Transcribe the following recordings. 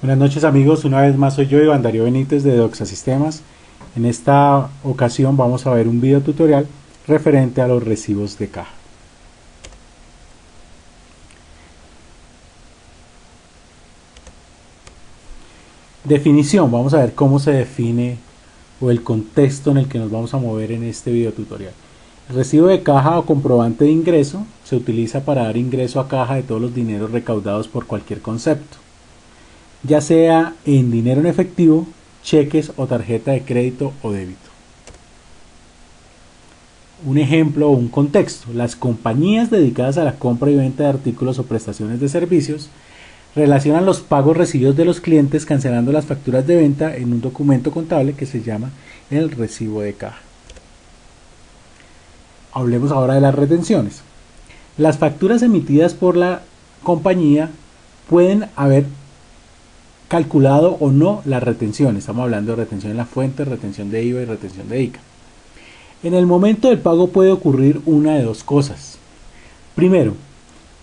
Buenas noches amigos, una vez más soy yo, Iván Darío Benítez de Doxa Sistemas. En esta ocasión vamos a ver un video tutorial referente a los recibos de caja. Definición, vamos a ver cómo se define o el contexto en el que nos vamos a mover en este video tutorial. El recibo de caja o comprobante de ingreso se utiliza para dar ingreso a caja de todos los dineros recaudados por cualquier concepto, ya sea en dinero en efectivo, cheques o tarjeta de crédito o débito. Un ejemplo o un contexto: las compañías dedicadas a la compra y venta de artículos o prestaciones de servicios relacionan los pagos recibidos de los clientes cancelando las facturas de venta en un documento contable que se llama el recibo de caja. Hablemos ahora de las retenciones. Las facturas emitidas por la compañía pueden haber calculado o no las retenciones. Estamos hablando de retención en la fuente, retención de IVA y retención de ICA. En el momento del pago puede ocurrir una de dos cosas. Primero,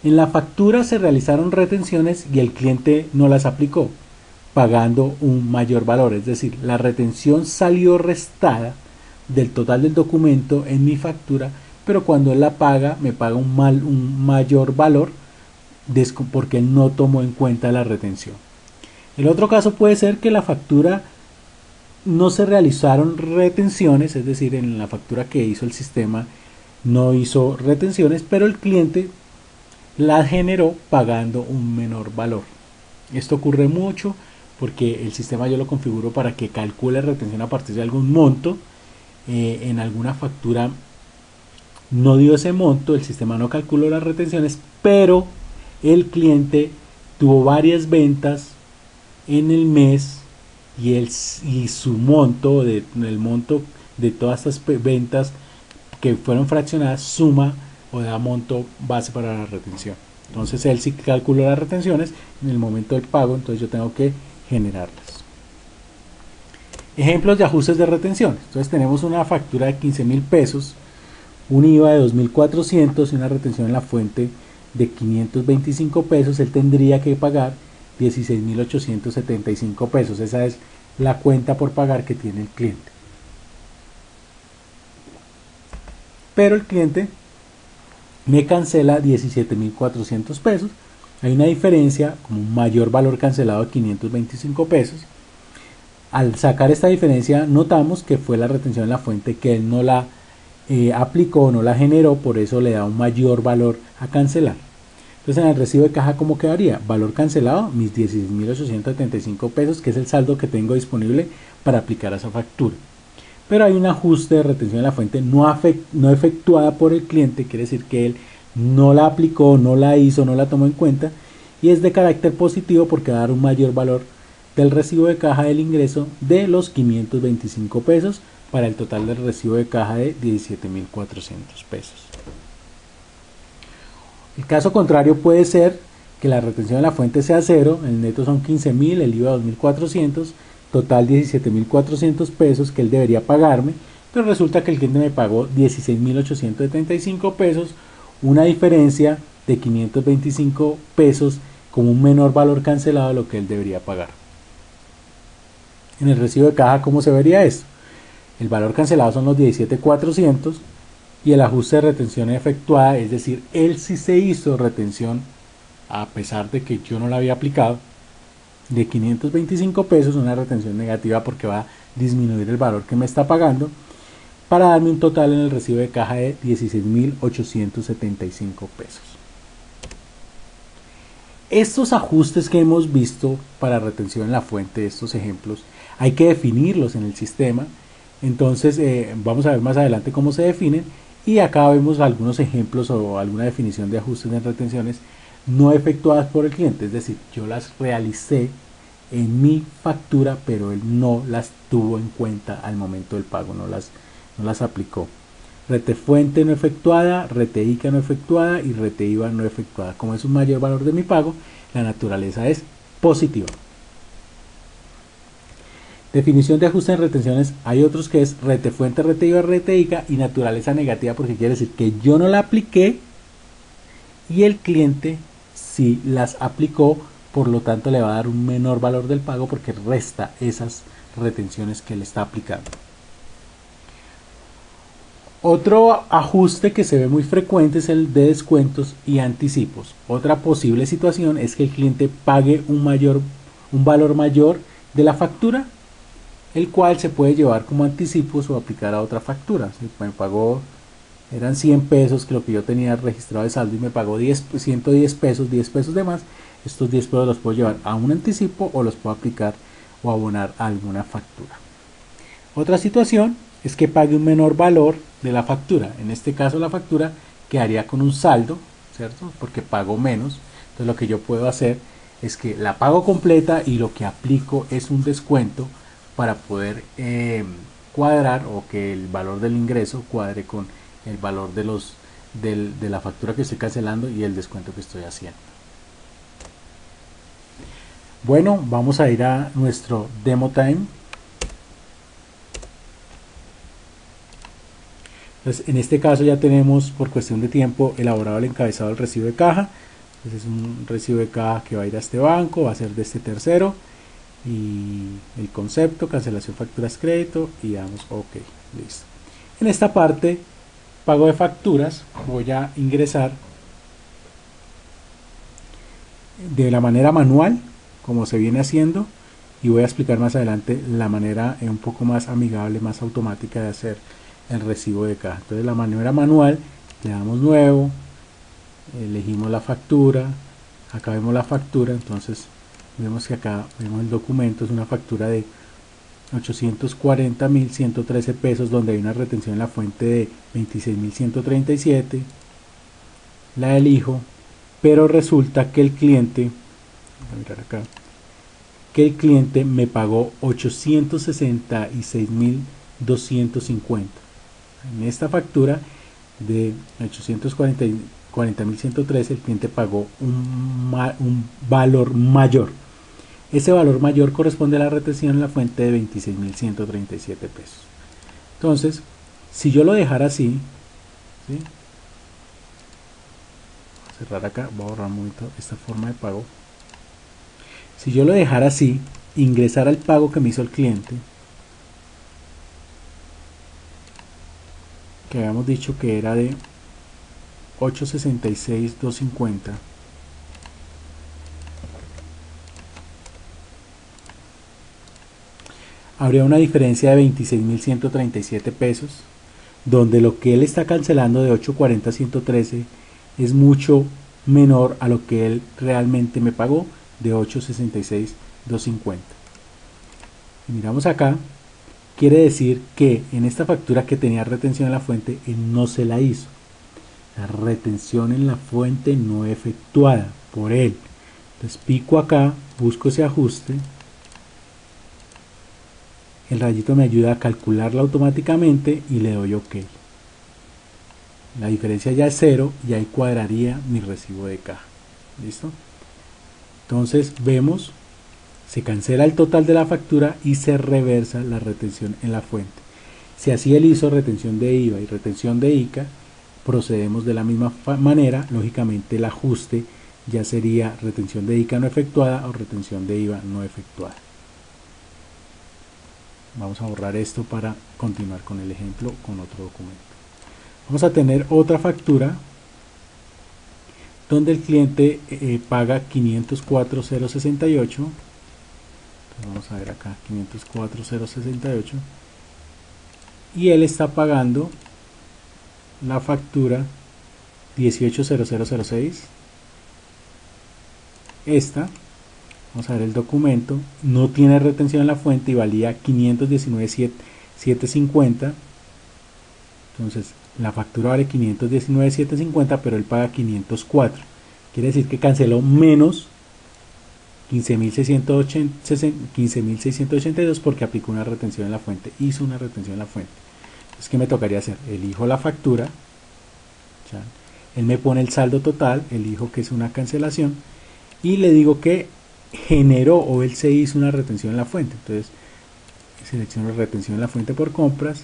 en la factura se realizaron retenciones y el cliente no las aplicó, pagando un mayor valor, es decir, la retención salió restada del total del documento en mi factura, pero cuando él la paga me paga un mayor valor porque él no tomó en cuenta la retención. El otro caso puede ser que la factura no se realizaron retenciones, es decir, en la factura que hizo el sistema no hizo retenciones, pero el cliente la generó pagando un menor valor. Esto ocurre mucho porque el sistema yo lo configuro para que calcule retención a partir de algún monto. En alguna factura no dio ese monto, el sistema no calculó las retenciones, pero el cliente tuvo varias ventas en el mes y su monto, el monto de todas estas ventas que fueron fraccionadas, suma o da monto base para la retención. Entonces él sí calculó las retenciones en el momento del pago, entonces yo tengo que generarlas. Ejemplos de ajustes de retención. Entonces tenemos una factura de 15.000 pesos, un IVA de 2.400 y una retención en la fuente de 525 pesos. Él tendría que pagar 16.875 pesos. Esa es la cuenta por pagar que tiene el cliente. Pero el cliente me cancela 17.400 pesos. Hay una diferencia, como un mayor valor cancelado de 525 pesos. Al sacar esta diferencia notamos que fue la retención en la fuente que él no la aplicó, no la generó, por eso le da un mayor valor a cancelar. Entonces en el recibo de caja, ¿cómo quedaría? Valor cancelado, mis 16.875 pesos, que es el saldo que tengo disponible para aplicar a esa factura. Pero hay un ajuste de retención en la fuente no efectuada por el cliente, quiere decir que él no la aplicó, no la hizo, no la tomó en cuenta, y es de carácter positivo porque va a dar un mayor valor del recibo de caja del ingreso de los 525 pesos para el total del recibo de caja de 17.400 pesos. El caso contrario puede ser que la retención de la fuente sea cero, el neto son 15.000, el IVA 2.400, total 17.400 pesos que él debería pagarme, pero resulta que el cliente me pagó 16.875 pesos, una diferencia de 525 pesos con un menor valor cancelado de lo que él debería pagar. En el recibo de caja, ¿cómo se vería esto? El valor cancelado son los 17.400 y el ajuste de retención efectuada, es decir, él sí se hizo retención a pesar de que yo no la había aplicado, de 525 pesos, una retención negativa porque va a disminuir el valor que me está pagando, para darme un total en el recibo de caja de 16.875 pesos. Estos ajustes que hemos visto para retención en la fuente, estos ejemplos, hay que definirlos en el sistema. Entonces vamos a ver más adelante cómo se definen, y acá vemos algunos ejemplos o alguna definición de ajustes en retenciones no efectuadas por el cliente, es decir, yo las realicé en mi factura, pero él no las tuvo en cuenta al momento del pago, no las aplicó. Rete fuente no efectuada, rete ICA no efectuada y rete IVA no efectuada. Como es un mayor valor de mi pago, la naturaleza es positiva. Definición de ajuste en retenciones, hay otros que es rete fuente, rete IVA, rete ICA, y naturaleza negativa porque quiere decir que yo no la apliqué y el cliente sí las aplicó por lo tanto le va a dar un menor valor del pago porque resta esas retenciones que le está aplicando. Otro ajuste que se ve muy frecuente es el de descuentos y anticipos. Otra posible situación es que el cliente pague un valor mayor de la factura, el cual se puede llevar como anticipos o aplicar a otra factura. Si me pagó, eran 100 pesos que lo que yo tenía registrado de saldo y me pagó 110 pesos, 10 pesos de más, estos 10 pesos los puedo llevar a un anticipo o los puedo aplicar o abonar a alguna factura. Otra situación es que pague un menor valor de la factura. En este caso la factura quedaría con un saldo, ¿cierto? Porque pago menos. Entonces lo que yo puedo hacer es que la pago completa y lo que aplico es un descuento para poder cuadrar o que el valor del ingreso cuadre con el valor de la factura que estoy cancelando y el descuento que estoy haciendo. Bueno, vamos a ir a nuestro demo time. Entonces, en este caso ya tenemos por cuestión de tiempo elaborado el encabezado del recibo de caja. Entonces es un recibo de caja que va a ir a este banco, va a ser de este tercero, y el concepto, cancelación facturas crédito, y damos OK, listo. En esta parte, pago de facturas, voy a ingresar de la manera manual, como se viene haciendo, y voy a explicar más adelante la manera un poco más amigable, más automática de hacer el recibo de caja. Entonces la manera manual, le damos nuevo, elegimos la factura, acá vemos la factura, entonces vemos que acá vemos el documento, es una factura de 840.113 pesos donde hay una retención en la fuente de 26.137, la elijo, pero resulta que el cliente, voy a mirar acá, que el cliente me pagó 866.250. En esta factura de 840.113 el cliente pagó un valor mayor. Ese valor mayor corresponde a la retención en la fuente de 26.137 pesos. Entonces, si yo lo dejara así, ¿sí? Voy a cerrar acá, voy a borrar un momento esta forma de pago. Si yo lo dejara así, ingresar al pago que me hizo el cliente, que habíamos dicho que era de 866.250, habría una diferencia de 26.137 pesos, donde lo que él está cancelando de 840.113 es mucho menor a lo que él realmente me pagó de 866.250. Miramos acá, quiere decir que en esta factura que tenía retención en la fuente, él no se la hizo. La retención en la fuente no efectuada por él. Entonces pico acá, busco ese ajuste. El rayito me ayuda a calcularla automáticamente y le doy OK. La diferencia ya es 0 y ahí cuadraría mi recibo de caja. ¿Listo? Entonces vemos, se cancela el total de la factura y se reversa la retención en la fuente. Si así él hizo retención de IVA y retención de ICA, procedemos de la misma manera. Lógicamente el ajuste ya sería retención de ICA no efectuada o retención de IVA no efectuada. Vamos a borrar esto para continuar con el ejemplo con otro documento. Vamos a tener otra factura donde el cliente paga 504.068. Vamos a ver acá 504.068 y él está pagando la factura 18.0006. Esta, vamos a ver el documento, no tiene retención en la fuente y valía 519.750. Entonces la factura vale 519.750, pero él paga 504. Quiere decir que canceló menos 15.682 porque aplicó una retención en la fuente, hizo una retención en la fuente. Entonces, ¿qué me tocaría hacer? Elijo la factura, ¿ya? Él me pone el saldo total, elijo que es una cancelación y le digo que generó o él se hizo una retención en la fuente. Entonces selecciono retención en la fuente por compras,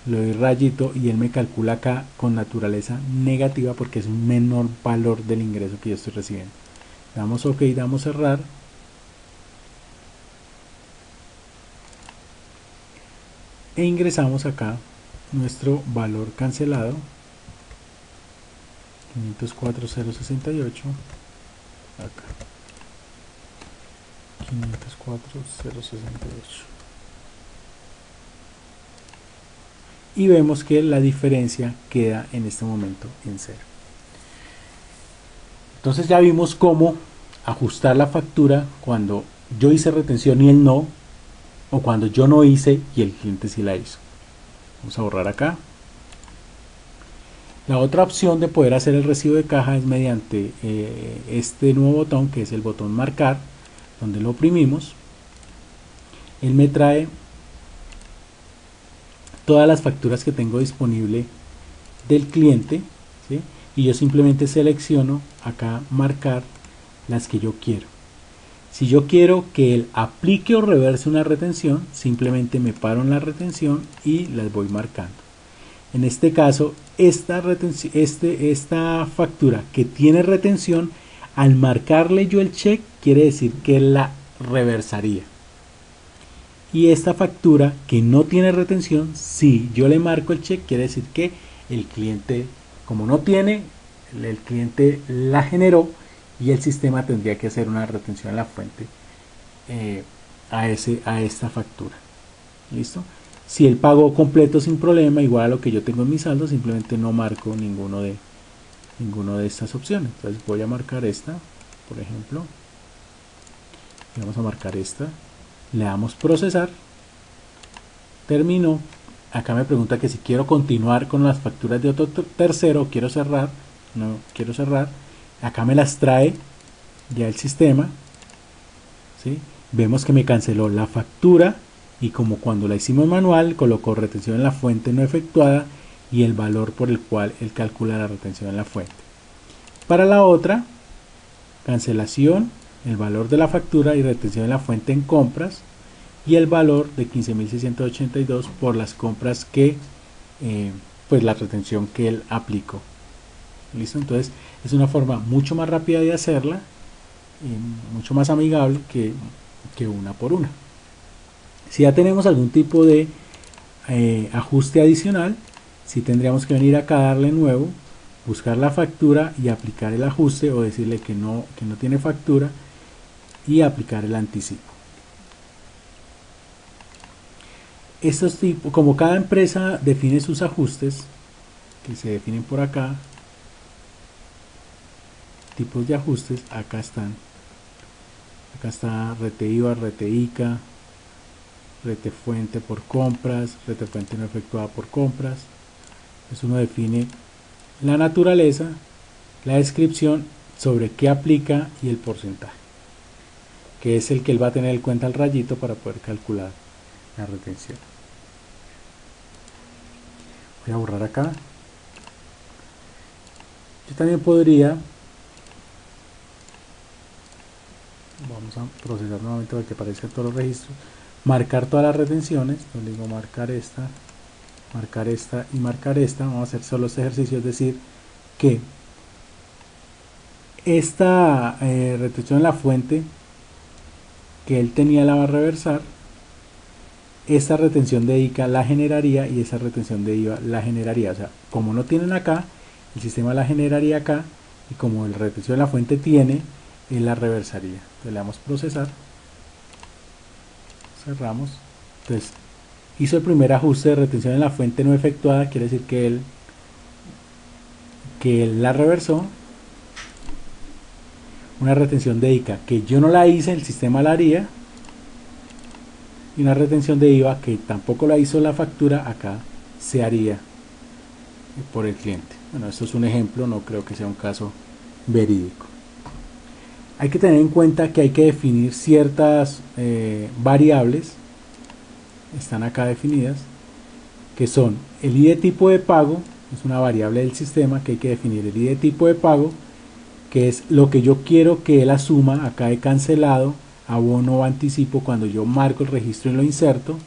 le doy rayito y él me calcula acá con naturaleza negativa porque es un menor valor del ingreso que yo estoy recibiendo. damos OK, damos cerrar. E ingresamos acá nuestro valor cancelado, 504,068, acá, 504,068. Y vemos que la diferencia queda en este momento en 0. Entonces ya vimos cómo ajustar la factura cuando yo hice retención y él no, o cuando yo no hice y el cliente sí la hizo. Vamos a borrar acá. La otra opción de poder hacer el recibo de caja es mediante este nuevo botón, que es el botón marcar, donde lo oprimimos. Él me trae todas las facturas que tengo disponible del cliente, ¿sí? Y yo simplemente selecciono acá marcar las que yo quiero. Si yo quiero que él aplique o reverse una retención, simplemente me paro en la retención y las voy marcando. En este caso, esta factura que tiene retención, al marcarle yo el check, quiere decir que la reversaría. Y esta factura que no tiene retención, si yo le marco el check, quiere decir que el cliente, como no tiene, el cliente la generó y el sistema tendría que hacer una retención en la fuente a esta factura. ¿Listo? Si el pago completo sin problema, igual a lo que yo tengo en mi saldo, simplemente no marco ninguno de estas opciones. Entonces voy a marcar esta, por ejemplo. Y vamos a marcar esta. Le damos procesar. Terminó. Acá me pregunta que si quiero continuar con las facturas de otro tercero, quiero cerrar. No quiero cerrar. Acá me las trae ya el sistema, ¿sí? Vemos que me canceló la factura y como cuando la hicimos manual, colocó retención en la fuente no efectuada y el valor por el cual él calcula la retención en la fuente. Para la otra, cancelación, el valor de la factura y retención en la fuente en compras y el valor de 15.682 por las compras que, pues la retención que él aplicó. ¿Listo? Entonces es una forma mucho más rápida de hacerla y mucho más amigable que una por una. Si ya tenemos algún tipo de ajuste adicional, si tendríamos que venir acá, darle nuevo, buscar la factura y aplicar el ajuste o decirle que no tiene factura y aplicar el anticipo. Estos tipos, como cada empresa define sus ajustes, que se definen por acá, tipos de ajustes, acá están. Acá está rete IVA, rete ICA, rete fuente por compras, rete fuente no efectuada por compras. Entonces uno define la naturaleza, la descripción sobre qué aplica y el porcentaje, que es el que él va a tener en cuenta el rayito para poder calcular la retención. Voy a borrar acá. Yo también podría, vamos a procesar nuevamente para que aparezcan todos los registros, marcar todas las retenciones. Entonces digo marcar esta y marcar esta. Vamos a hacer solo este ejercicio, es decir, que esta retención en la fuente que él tenía la va a reversar, esta retención de ICA la generaría y esa retención de IVA la generaría. O sea, como no tienen acá, el sistema la generaría acá y como el retención en la fuente tiene, él la reversaría. Entonces le damos procesar, cerramos. Entonces hizo el primer ajuste de retención en la fuente no efectuada, quiere decir que él la reversó. Una retención de ICA que yo no la hice, el sistema la haría, y una retención de IVA que tampoco la hizo la factura, acá se haría por el cliente. Bueno, esto es un ejemplo, no creo que sea un caso verídico. Hay que tener en cuenta que hay que definir ciertas variables, están acá definidas, que son el ID tipo de pago, es una variable del sistema que hay que definir el ID tipo de pago, que es lo que yo quiero que él asuma acá de cancelado, abono o anticipo cuando yo marco el registro y lo inserto.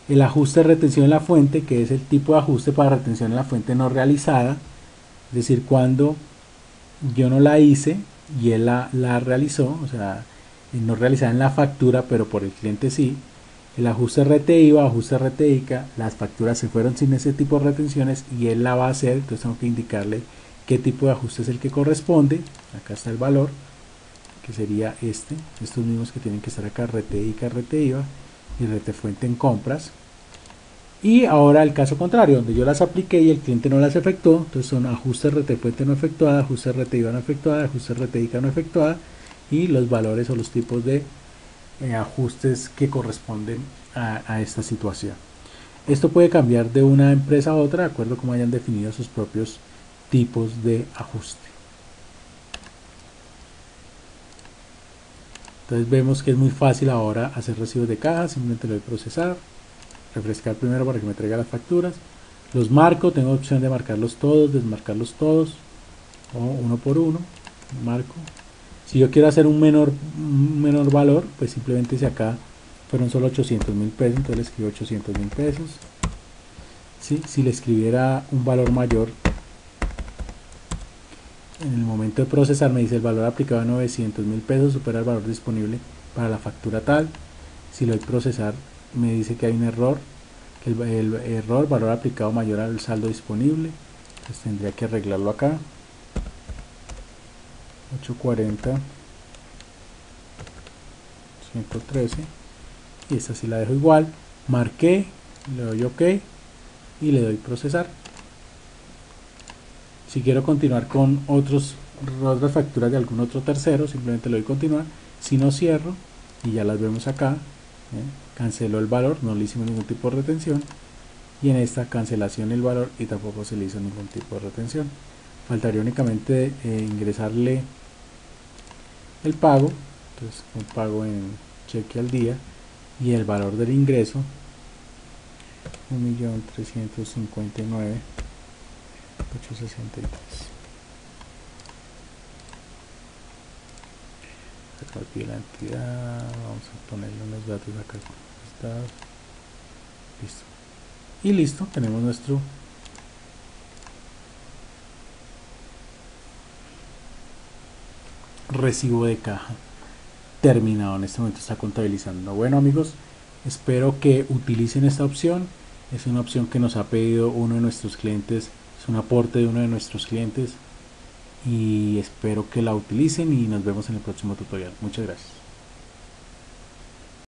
El ajuste de retención en la fuente, que es el tipo de ajuste para retención en la fuente no realizada, es decir, cuando yo no la hice y él la realizó, o sea, no realizada en la factura, pero por el cliente sí. El ajuste RT-IVA, ajuste RT-ICA, las facturas se fueron sin ese tipo de retenciones y él la va a hacer, entonces tengo que indicarle qué tipo de ajuste es el que corresponde. Acá está el valor, que sería estos mismos que tienen que estar acá, RT-ICA, RT-IVA y RT-fuente en compras. Y ahora el caso contrario, donde yo las apliqué y el cliente no las efectuó, entonces son ajuste RT-fuente no efectuada, ajuste RT-IVA no efectuada, ajuste RT-ICA no efectuada y los valores o los tipos de ajustes que corresponden a esta situación. Esto puede cambiar de una empresa a otra de acuerdo a cómo hayan definido sus propios tipos de ajuste. Entonces vemos que es muy fácil ahora hacer recibos de caja, simplemente le doy procesar, refrescar primero para que me traiga las facturas, los marco, tengo opción de marcarlos todos, desmarcarlos todos, o uno por uno, marco. Si yo quiero hacer un menor valor, pues simplemente si acá fueron solo 800.000 pesos, entonces le escribo 800.000 pesos. ¿Sí? Si le escribiera un valor mayor, en el momento de procesar me dice el valor aplicado a 900.000 pesos supera el valor disponible para la factura tal. Si le doy procesar me dice que hay un error, que el error valor aplicado mayor al saldo disponible, entonces tendría que arreglarlo acá. 840 113 y esta sí la dejo igual, marqué, le doy OK y le doy procesar. Si quiero continuar con otras facturas de algún otro tercero, simplemente le doy continuar, si no cierro y ya las vemos acá, canceló el valor, no le hicimos ningún tipo de retención y en esta cancelación el valor y tampoco se le hizo ningún tipo de retención. Faltaría únicamente ingresarle el pago, entonces un pago en cheque al día y el valor del ingreso 1.359.863. Acá pide la entidad, vamos a ponerle unos datos acá, listo, y listo, tenemos nuestro recibo de caja terminado. En este momento está contabilizando. Bueno amigos, espero que utilicen esta opción. Es una opción que nos ha pedido uno de nuestros clientes, es un aporte de uno de nuestros clientes y espero que la utilicen y nos vemos en el próximo tutorial. Muchas gracias.